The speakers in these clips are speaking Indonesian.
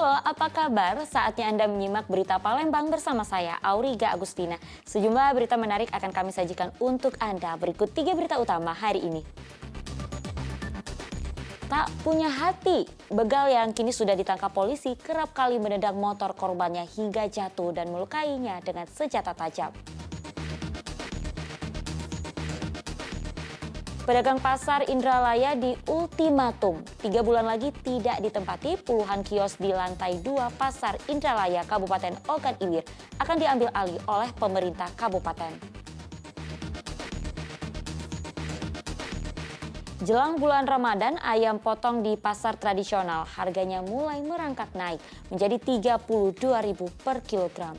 Halo, apa kabar? Saatnya Anda menyimak berita Palembang bersama saya, Auriga Agustina. Sejumlah berita menarik akan kami sajikan untuk Anda. Berikut 3 berita utama hari ini. Tak punya hati, begal yang kini sudah ditangkap polisi kerap kali menendang motor korbannya hingga jatuh dan melukainya dengan senjata tajam. Pedagang pasar Indralaya di ultimatum, 3 bulan lagi tidak ditempati, puluhan kios di lantai 2 pasar Indralaya Kabupaten Ogan Ilir akan diambil alih oleh pemerintah kabupaten. Jelang bulan Ramadan, ayam potong di pasar tradisional harganya mulai merangkak naik menjadi Rp32.000 per kilogram.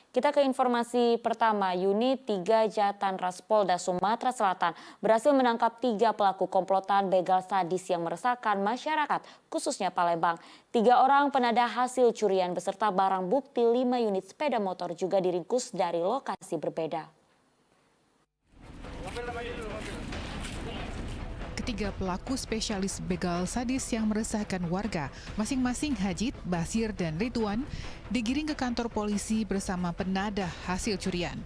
Kita ke informasi pertama, unit 3 Jatanras Polda Sumatera Selatan berhasil menangkap 3 pelaku komplotan begal sadis yang meresahkan masyarakat, khususnya Palembang. 3 orang penadah hasil curian beserta barang bukti 5 unit sepeda motor juga diringkus dari lokasi berbeda. Ketiga pelaku spesialis begal sadis yang meresahkan warga, masing-masing Hajid, Basir, dan Ridwan, digiring ke kantor polisi bersama penadah hasil curian.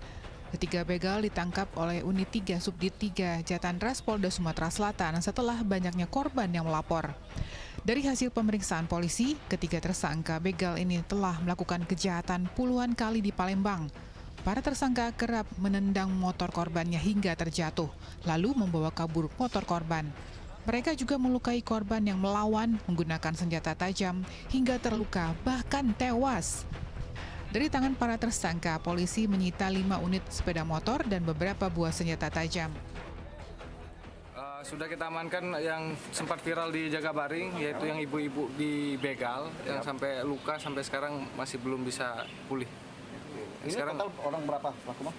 Ketiga begal ditangkap oleh Unit 3 Subdit 3 Jatanras Polda Sumatera Selatan setelah banyaknya korban yang melapor. Dari hasil pemeriksaan polisi, ketiga tersangka begal ini telah melakukan kejahatan puluhan kali di Palembang. Para tersangka kerap menendang motor korbannya hingga terjatuh, lalu membawa kabur motor korban. Mereka juga melukai korban yang melawan menggunakan senjata tajam hingga terluka, bahkan tewas. Dari tangan para tersangka, polisi menyita 5 unit sepeda motor dan beberapa buah senjata tajam. Sudah kita amankan yang sempat viral di Jagabaring, yaitu yang ibu-ibu di begal, yang sampai luka sampai sekarang masih belum bisa pulih. Ini sekarang total orang berapa pelaku?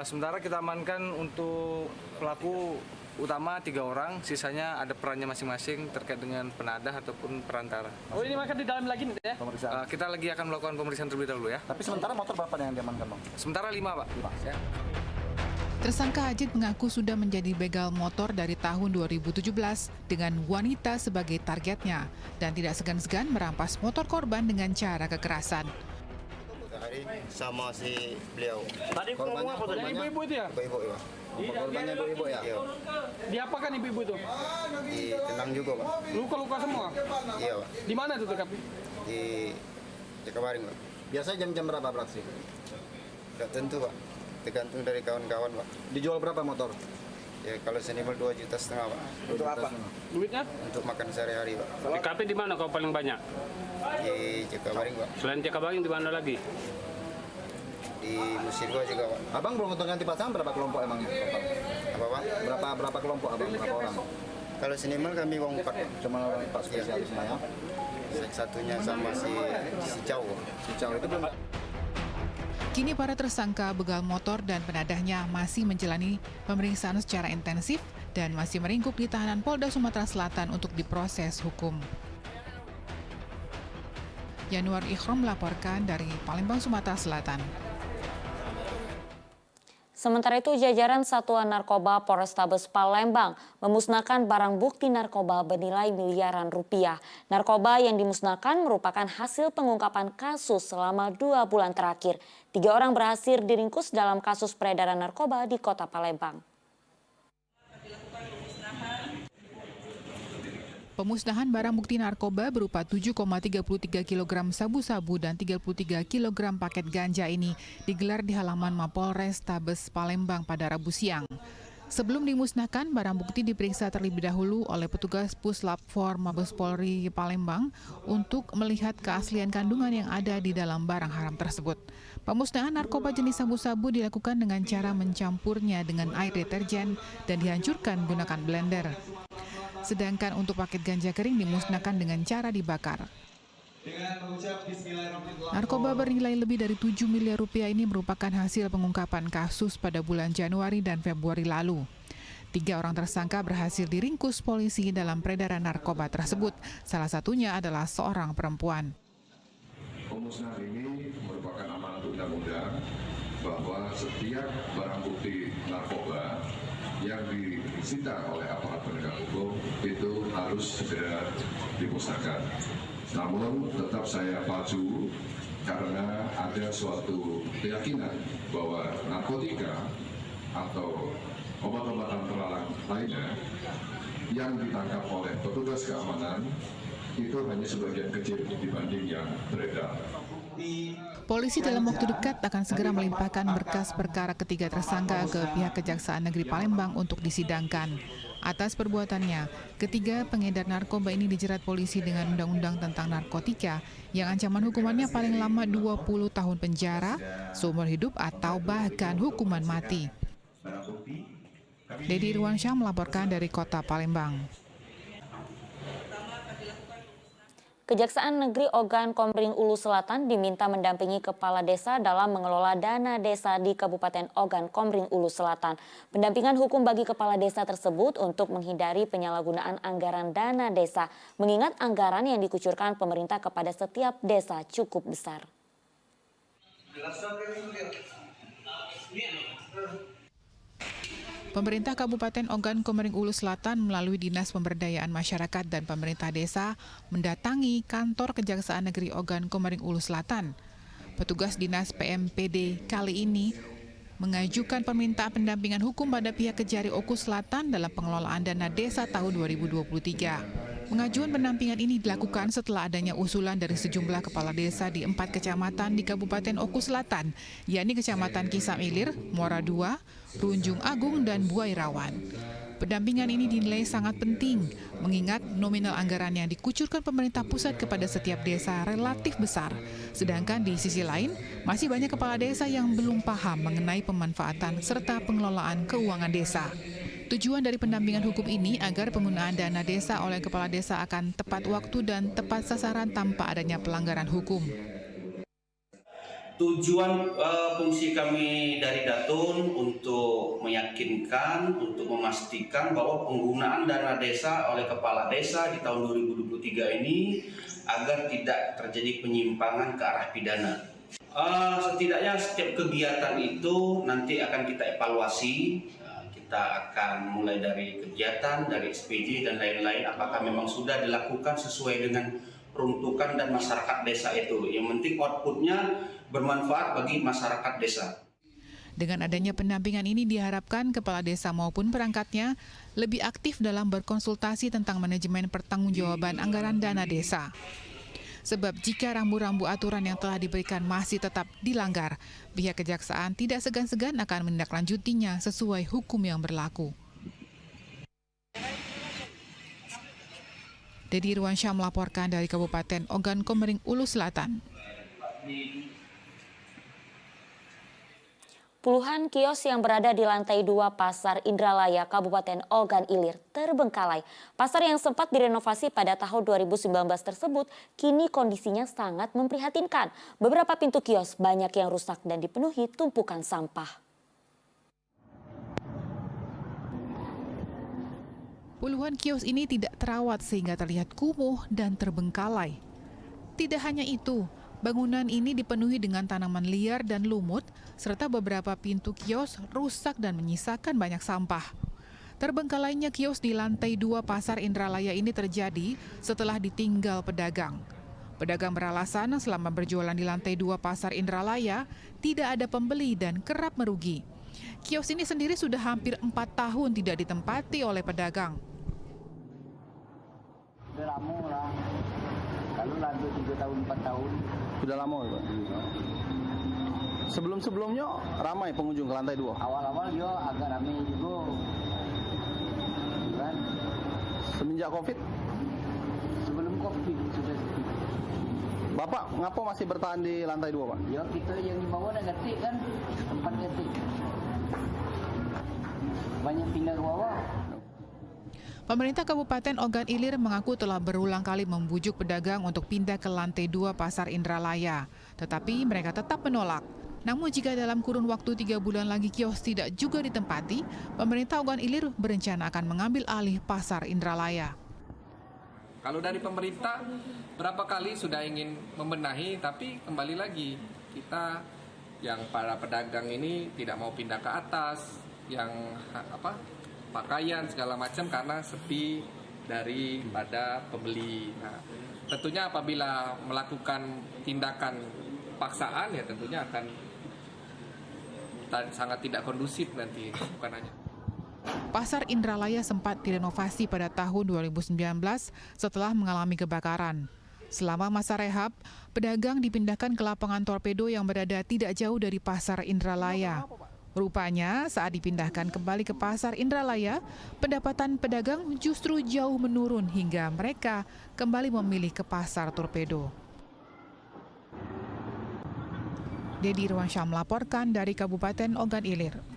Sementara kita amankan untuk pelaku utama 3 orang, sisanya ada perannya masing-masing terkait dengan penadah ataupun perantara. Oh, ini makan di dalam lagi nih ya? Kita lagi akan melakukan pemeriksaan terlebih dahulu ya. Tapi sementara motor berapa yang diamankan, Bang? Sementara 5, Pak. 5. Ya. Tersangka Hajid mengaku sudah menjadi begal motor dari tahun 2017 dengan wanita sebagai targetnya dan tidak segan-segan merampas motor korban dengan cara kekerasan. Sama si beliau. Tadi ngomong apa tadi? Ibu-ibu itu ya? Ibu-ibu ya. Korbannya ibu-ibu ya. Iya. Diapakan ibu-ibu itu? Ditendang juga, Pak. Luka-luka semua? Iya, Pak. Di mana itu terkap? Di Jakabaring, Pak. Biasanya jam-jam berapa beraksi? Tidak tentu, Pak. Tergantung dari kawan-kawan, Pak. Dijual berapa motor? Ya kalau senimal 2,5 juta, Pak. Untuk apa? Duitnya? Untuk makan sehari-hari, Pak. TKP di mana kau paling banyak? Di Jakabaring, Pak. Selain Jakabaring di mana lagi? Di Musirwa juga, Pak. Abang belum untuk ganti pasang berapa kelompok emangnya? Apa, Pak? Berapa kelompok abang? Berapa orang? Kalau senimal kami uang 4, Pak. Cuma orang 4 spesialis ya. Satunya sama si Cao. Si Cao itu belum. Kini para tersangka begal motor dan penadahnya masih menjalani pemeriksaan secara intensif dan masih meringkuk di tahanan Polda Sumatera Selatan untuk diproses hukum. Januar Ikhram melaporkan dari Palembang, Sumatera Selatan. Sementara itu, jajaran Satuan Narkoba Polrestabes Palembang memusnahkan barang bukti narkoba bernilai miliaran rupiah. Narkoba yang dimusnahkan merupakan hasil pengungkapan kasus selama 2 bulan terakhir. 3 orang berhasil diringkus dalam kasus peredaran narkoba di Kota Palembang. Pemusnahan barang bukti narkoba berupa 7,33 kg sabu-sabu dan 33 kg paket ganja ini digelar di halaman Mapolres Tabes Palembang pada Rabu siang. Sebelum dimusnahkan, barang bukti diperiksa terlebih dahulu oleh petugas Puslap 4 Mabes Polri Palembang untuk melihat keaslian kandungan yang ada di dalam barang haram tersebut. Pemusnahan narkoba jenis sabu-sabu dilakukan dengan cara mencampurnya dengan air deterjen dan dihancurkan menggunakan blender. Sedangkan untuk paket ganja kering dimusnahkan dengan cara dibakar. Narkoba bernilai lebih dari 7 miliar rupiah ini merupakan hasil pengungkapan kasus pada bulan Januari dan Februari lalu. 3 orang tersangka berhasil diringkus polisi dalam peredaran narkoba tersebut. Salah satunya adalah seorang perempuan. Pemusnahan ini merupakan amanat undang-undang bahwa setiap barang bukti narkoba yang disita oleh aparat penegak hukum itu harus segera dimusnahkan. Namun tetap saya pacu karena ada suatu keyakinan bahwa narkotika atau obat-obatan terlarang lainnya yang ditangkap oleh petugas keamanan itu hanya sebagian kecil dibanding yang beredar. Polisi dalam waktu dekat akan segera melimpahkan berkas perkara ketiga tersangka ke pihak Kejaksaan Negeri Palembang untuk disidangkan. Atas perbuatannya, ketiga pengedar narkoba ini dijerat polisi dengan Undang-Undang tentang Narkotika yang ancaman hukumannya paling lama 20 tahun penjara, seumur hidup atau bahkan hukuman mati. Dedi Irwansyah melaporkan dari Kota Palembang. Kejaksaan Negeri Ogan Komering Ulu Selatan diminta mendampingi kepala desa dalam mengelola dana desa di Kabupaten Ogan Komering Ulu Selatan. Pendampingan hukum bagi kepala desa tersebut untuk menghindari penyalahgunaan anggaran dana desa, mengingat anggaran yang dikucurkan pemerintah kepada setiap desa cukup besar. Pemerintah Kabupaten Ogan Komering Ulu Selatan melalui Dinas Pemberdayaan Masyarakat dan Pemerintah Desa mendatangi kantor Kejaksaan Negeri Ogan Komering Ulu Selatan. Petugas Dinas PMPD kali ini mengajukan permintaan pendampingan hukum pada pihak Kejari Oku Selatan dalam pengelolaan dana desa tahun 2023. Pengajuan pendampingan ini dilakukan setelah adanya usulan dari sejumlah kepala desa di 4 kecamatan di Kabupaten Oku Selatan, yakni Kecamatan Kisam Ilir, Muara II, Runjung Agung, dan Buai Rawan. Pendampingan ini dinilai sangat penting, mengingat nominal anggaran yang dikucurkan pemerintah pusat kepada setiap desa relatif besar. Sedangkan di sisi lain, masih banyak kepala desa yang belum paham mengenai pemanfaatan serta pengelolaan keuangan desa. Tujuan dari pendampingan hukum ini agar penggunaan dana desa oleh kepala desa akan tepat waktu dan tepat sasaran tanpa adanya pelanggaran hukum. Tujuan fungsi kami dari Datun untuk meyakinkan, untuk memastikan bahwa penggunaan dana desa oleh kepala desa di tahun 2023 ini agar tidak terjadi penyimpangan ke arah pidana. Setidaknya setiap kegiatan itu nanti akan kita evaluasi. Kita akan mulai dari kegiatan, dari SPJ dan lain-lain, apakah memang sudah dilakukan sesuai dengan peruntukan dan masyarakat desa itu. Yang penting outputnya bermanfaat bagi masyarakat desa. Dengan adanya pendampingan ini diharapkan kepala desa maupun perangkatnya lebih aktif dalam berkonsultasi tentang manajemen pertanggungjawaban anggaran dana desa. Sebab jika rambu-rambu aturan yang telah diberikan masih tetap dilanggar, pihak kejaksaan tidak segan-segan akan menindaklanjutinya sesuai hukum yang berlaku. Dedi Irwansyah melaporkan dari Kabupaten Ogan Komering Ulu Selatan. Puluhan kios yang berada di lantai 2 Pasar Indralaya, Kabupaten Ogan Ilir terbengkalai. Pasar yang sempat direnovasi pada tahun 2019 tersebut kini kondisinya sangat memprihatinkan. Beberapa pintu kios banyak yang rusak dan dipenuhi tumpukan sampah. Puluhan kios ini tidak terawat sehingga terlihat kumuh dan terbengkalai. Tidak hanya itu, bangunan ini dipenuhi dengan tanaman liar dan lumut, serta beberapa pintu kios rusak dan menyisakan banyak sampah. Terbengkalainya kios di lantai 2 Pasar Indralaya ini terjadi setelah ditinggal pedagang. Pedagang beralasan selama berjualan di lantai 2 Pasar Indralaya tidak ada pembeli dan kerap merugi. Kios ini sendiri sudah hampir 4 tahun tidak ditempati oleh pedagang. Sudah lama lah, lalu lanjut 3 tahun, 4 tahun. Sudah lama ya Pak? Sebelum-sebelumnya ramai pengunjung ke lantai 2? Awal-awal dia agak ramai juga. Kan? Semenjak Covid? Sebelum Covid sudah sepi. Bapak ngapa masih bertahan di lantai 2 Pak? Ya kita yang di bawah dah ngetik kan, tempat ngetik. Banyak pindah ke bawah. Pemerintah Kabupaten Ogan Ilir mengaku telah berulang kali membujuk pedagang untuk pindah ke lantai 2 Pasar Indralaya. Tetapi mereka tetap menolak. Namun jika dalam kurun waktu 3 bulan lagi kios tidak juga ditempati, pemerintah Ogan Ilir berencana akan mengambil alih Pasar Indralaya. Kalau dari pemerintah berapa kali sudah ingin membenahi, tapi kembali lagi kita yang para pedagang ini tidak mau pindah ke atas, yang pakaian segala macam karena sepi daripada pembeli. Nah, tentunya apabila melakukan tindakan paksaan ya tentunya akan sangat tidak kondusif nanti, bukan hanya. Pasar Indralaya sempat direnovasi pada tahun 2019 setelah mengalami kebakaran. Selama masa rehab, pedagang dipindahkan ke lapangan torpedo yang berada tidak jauh dari Pasar Indralaya. Rupanya saat dipindahkan kembali ke Pasar Indralaya, pendapatan pedagang justru jauh menurun hingga mereka kembali memilih ke Pasar Torpedo. Dedi Irwansyah melaporkan dari Kabupaten Ogan Ilir.